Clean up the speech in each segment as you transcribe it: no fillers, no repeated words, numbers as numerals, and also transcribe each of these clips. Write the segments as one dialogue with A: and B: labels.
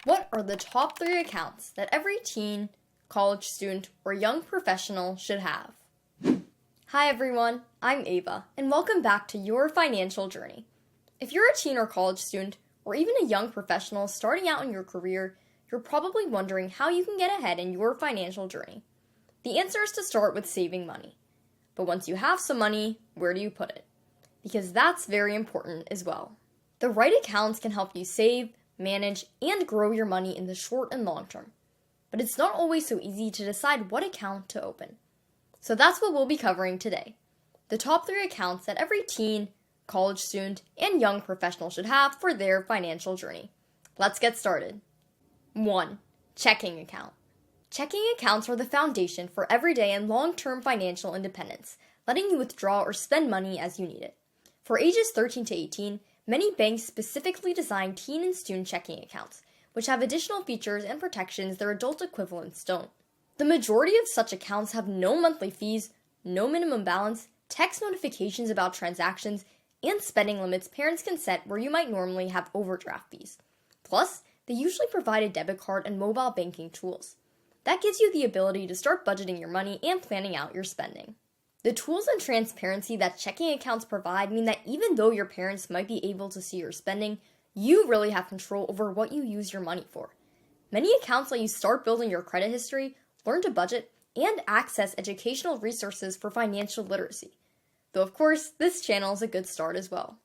A: What are the top 3 accounts that every teen, college student, or young professional should have? Hi everyone, I'm Ava, and welcome back to Your Financial Journey. If you're a teen or college student, or even a young professional starting out in your career, you're probably wondering how you can get ahead in your financial journey. The answer is to start with saving money. But once you have some money, where do you put it? Because that's very important as well. The right accounts can help you save, manage, and grow your money in the short and long term. But it's not always so easy to decide what account to open. So that's what we'll be covering today. The top 3 accounts that every teen, college student, and young professional should have for their financial journey. Let's get started. 1. Checking account. Checking accounts are the foundation for everyday and long-term financial independence, letting you withdraw or spend money as you need it. For ages 13 to 18, many banks specifically design teen and student checking accounts, which have additional features and protections their adult equivalents don't. The majority of such accounts have no monthly fees, no minimum balance, text notifications about transactions, and spending limits parents can set where you might normally have overdraft fees. Plus, they usually provide a debit card and mobile banking tools. That gives you the ability to start budgeting your money and planning out your spending. The tools and transparency that checking accounts provide mean that even though your parents might be able to see your spending, you really have control over what you use your money for. Many accounts let you start building your credit history, learn to budget, and access educational resources for financial literacy. Though of course, this channel is a good start as well.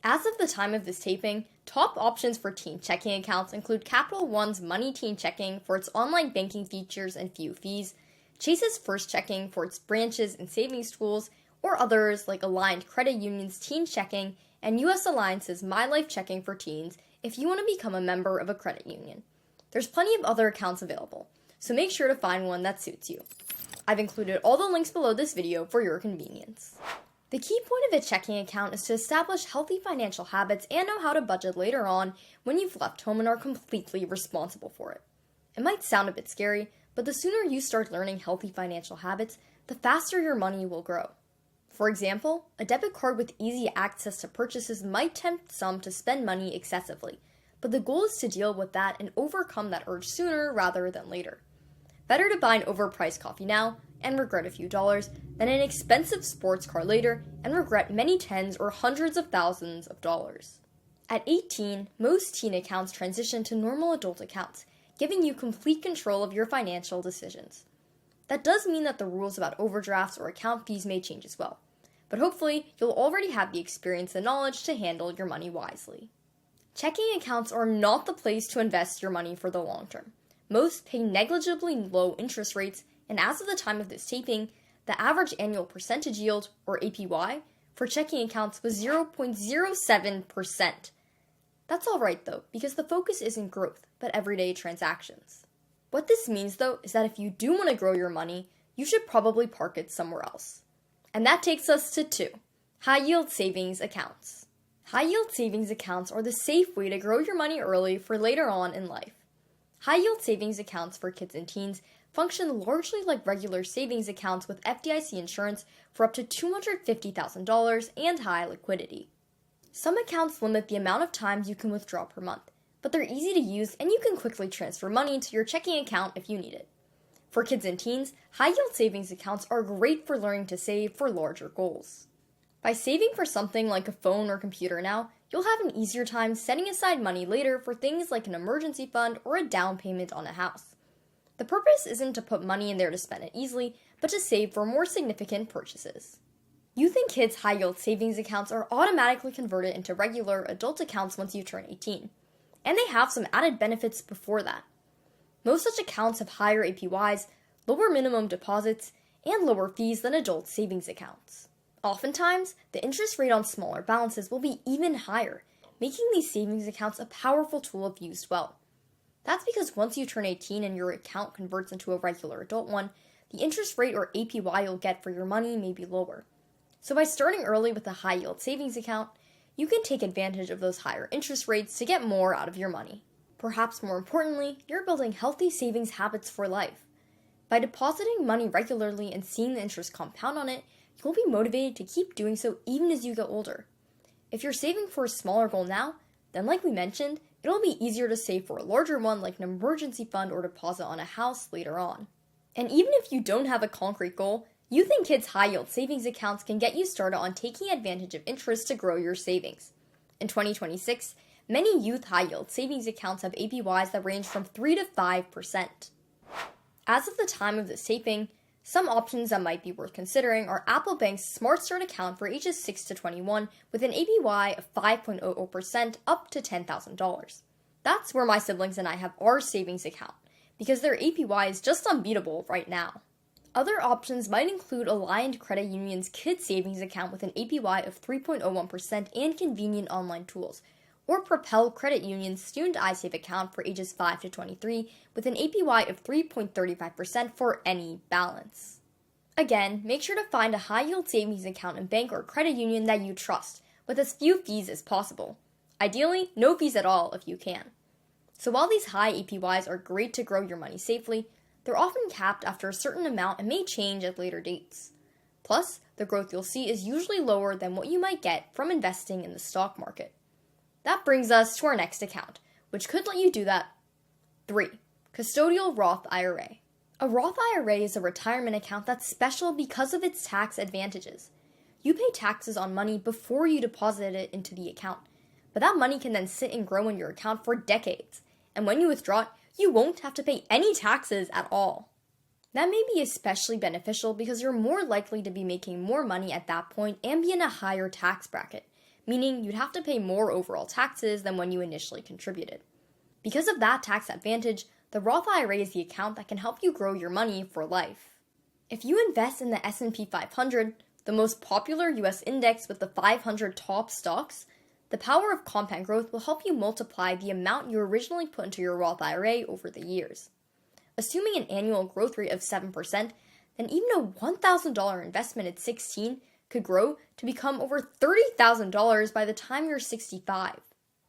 A: As of the time of this taping, top options for teen checking accounts include Capital One's Money Teen Checking for its online banking features and few fees, Chase's First Checking for its branches and savings tools, or others like Aligned Credit Union's Teen Checking and US Alliance's My Life Checking for teens if you want to become a member of a credit union. There's plenty of other accounts available, so make sure to find one that suits you. I've included all the links below this video for your convenience. The key point of a checking account is to establish healthy financial habits and know how to budget later on when you've left home and are completely responsible for it. It might sound a bit scary, but the sooner you start learning healthy financial habits, the faster your money will grow. For example, a debit card with easy access to purchases might tempt some to spend money excessively, but the goal is to deal with that and overcome that urge sooner rather than later. Better to buy an overpriced coffee now and regret a few dollars than an expensive sports car later and regret many tens or hundreds of thousands of dollars. At 18, most teen accounts transition to normal adult accounts, giving you complete control of your financial decisions. That does mean that the rules about overdrafts or account fees may change as well, but hopefully you'll already have the experience and knowledge to handle your money wisely. Checking accounts are not the place to invest your money for the long term. Most pay negligibly low interest rates, and as of the time of this taping, the average annual percentage yield, or APY, for checking accounts was 0.07%. That's alright though, because the focus isn't growth, but everyday transactions. What this means though is that if you do want to grow your money, you should probably park it somewhere else. And that takes us to 2, high-yield savings accounts. High-yield savings accounts are the safe way to grow your money early for later on in life. High-yield savings accounts for kids and teens function largely like regular savings accounts with FDIC insurance for up to $250,000 and high liquidity. Some accounts limit the amount of times you can withdraw per month, but they're easy to use and you can quickly transfer money to your checking account if you need it. For kids and teens, high-yield savings accounts are great for learning to save for larger goals. By saving for something like a phone or computer now, you'll have an easier time setting aside money later for things like an emergency fund or a down payment on a house. The purpose isn't to put money in there to spend it easily, but to save for more significant purchases. Youth and kids' high-yield savings accounts are automatically converted into regular adult accounts once you turn 18, and they have some added benefits before that. Most such accounts have higher APYs, lower minimum deposits, and lower fees than adult savings accounts. Oftentimes, the interest rate on smaller balances will be even higher, making these savings accounts a powerful tool if used well. That's because once you turn 18 and your account converts into a regular adult one, the interest rate or APY you'll get for your money may be lower. So by starting early with a high-yield savings account, you can take advantage of those higher interest rates to get more out of your money. Perhaps more importantly, you're building healthy savings habits for life. By depositing money regularly and seeing the interest compound on it, you'll be motivated to keep doing so even as you get older. If you're saving for a smaller goal now, then like we mentioned, it'll be easier to save for a larger one like an emergency fund or deposit on a house later on. And even if you don't have a concrete goal, Youth and Kids high-yield savings accounts can get you started on taking advantage of interest to grow your savings. In 2026, many youth high-yield savings accounts have APYs that range from 3 to 5%. As of the time of this taping, some options that might be worth considering are Apple Bank's Smart Start account for ages 6 to 21 with an APY of 5.00% up to $10,000. That's where my siblings and I have our savings account, because their APY is just unbeatable right now. Other options might include Alliant Credit Union's Kids Savings account with an APY of 3.01% and convenient online tools, or Propel Credit Union's Student iSave account for ages 5 to 23 with an APY of 3.35% for any balance. Again, make sure to find a high-yield savings account in bank or credit union that you trust, with as few fees as possible. Ideally, no fees at all if you can. So while these high APYs are great to grow your money safely, they're often capped after a certain amount and may change at later dates. Plus, the growth you'll see is usually lower than what you might get from investing in the stock market. That brings us to our next account, which could let you do that. 3. Custodial Roth IRA. A Roth IRA is a retirement account that's special because of its tax advantages. You pay taxes on money before you deposit it into the account, but that money can then sit and grow in your account for decades, and when you withdraw it, you won't have to pay any taxes at all. That may be especially beneficial because you're more likely to be making more money at that point and be in a higher tax bracket, meaning you'd have to pay more overall taxes than when you initially contributed. Because of that tax advantage, the Roth IRA is the account that can help you grow your money for life. If you invest in the S&P 500, the most popular US index with the 500 top stocks, the power of compound growth will help you multiply the amount you originally put into your Roth IRA over the years. Assuming an annual growth rate of 7%, then even a $1,000 investment at 16 could grow to become over $30,000 by the time you're 65.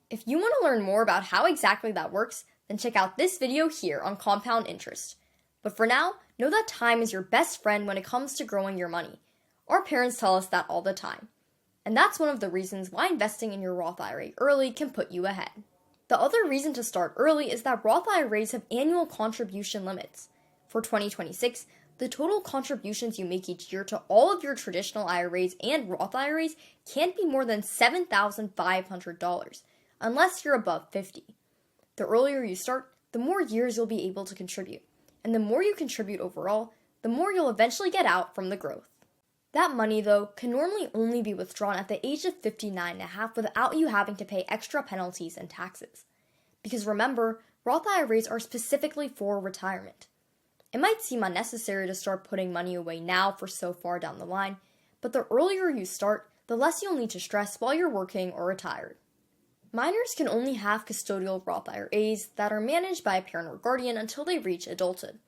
A: If you want to learn more about how exactly that works, then check out this video here on compound interest. But for now, know that time is your best friend when it comes to growing your money. Our parents tell us that all the time. And that's one of the reasons why investing in your Roth IRA early can put you ahead. The other reason to start early is that Roth IRAs have annual contribution limits. For 2026, the total contributions you make each year to all of your traditional IRAs and Roth IRAs can't be more than $7,500, unless you're above 50. The earlier you start, the more years you'll be able to contribute. And the more you contribute overall, the more you'll eventually get out from the growth. That money, though, can normally only be withdrawn at the age of 59.5 without you having to pay extra penalties and taxes. Because remember, Roth IRAs are specifically for retirement. It might seem unnecessary to start putting money away now for so far down the line, but the earlier you start, the less you'll need to stress while you're working or retired. Minors can only have custodial Roth IRAs that are managed by a parent or guardian until they reach adulthood.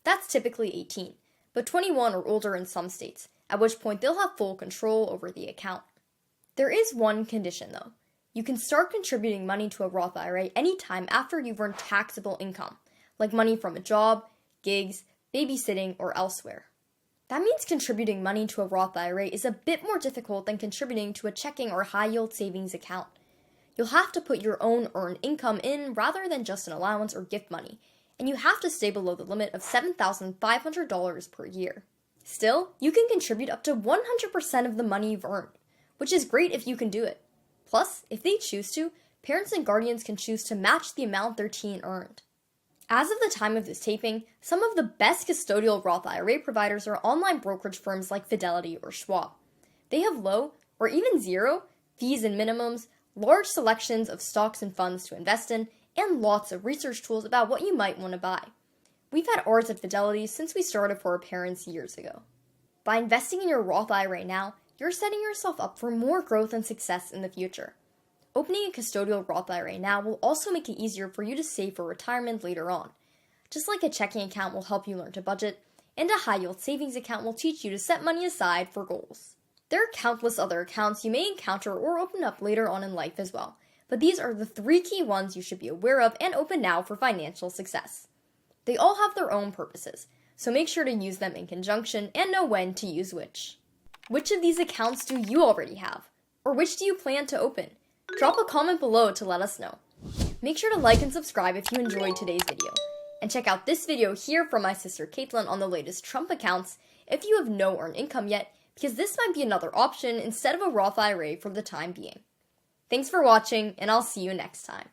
A: That's typically 18, but 21 or older in some states, at which point they'll have full control over the account. There is one condition, though. You can start contributing money to a Roth IRA anytime after you've earned taxable income, like money from a job, gigs, babysitting, or elsewhere. That means contributing money to a Roth IRA is a bit more difficult than contributing to a checking or high-yield savings account. You'll have to put your own earned income in rather than just an allowance or gift money, and you have to stay below the limit of $7,500 per year. Still, you can contribute up to 100% of the money you've earned, which is great if you can do it. Plus, if they choose to, parents and guardians can choose to match the amount their teen earned. As of the time of this taping, some of the best custodial Roth IRA providers are online brokerage firms like Fidelity or Schwab. They have low, or even zero, fees and minimums, large selections of stocks and funds to invest in, and lots of research tools about what you might want to buy. We've had ours at Fidelity since we started for our parents years ago. By investing in your Roth IRA now, you're setting yourself up for more growth and success in the future. Opening a custodial Roth IRA now will also make it easier for you to save for retirement later on. Just like a checking account will help you learn to budget, and a high-yield savings account will teach you to set money aside for goals. There are countless other accounts you may encounter or open up later on in life as well, but these are the 3 key ones you should be aware of and open now for financial success. They all have their own purposes, so make sure to use them in conjunction and know when to use which. Which of these accounts do you already have? Or which do you plan to open? Drop a comment below to let us know. Make sure to like and subscribe if you enjoyed today's video. And check out this video here from my sister Caitlin on the latest Trump accounts if you have no earned income yet, because this might be another option instead of a Roth IRA for the time being. Thanks for watching, and I'll see you next time.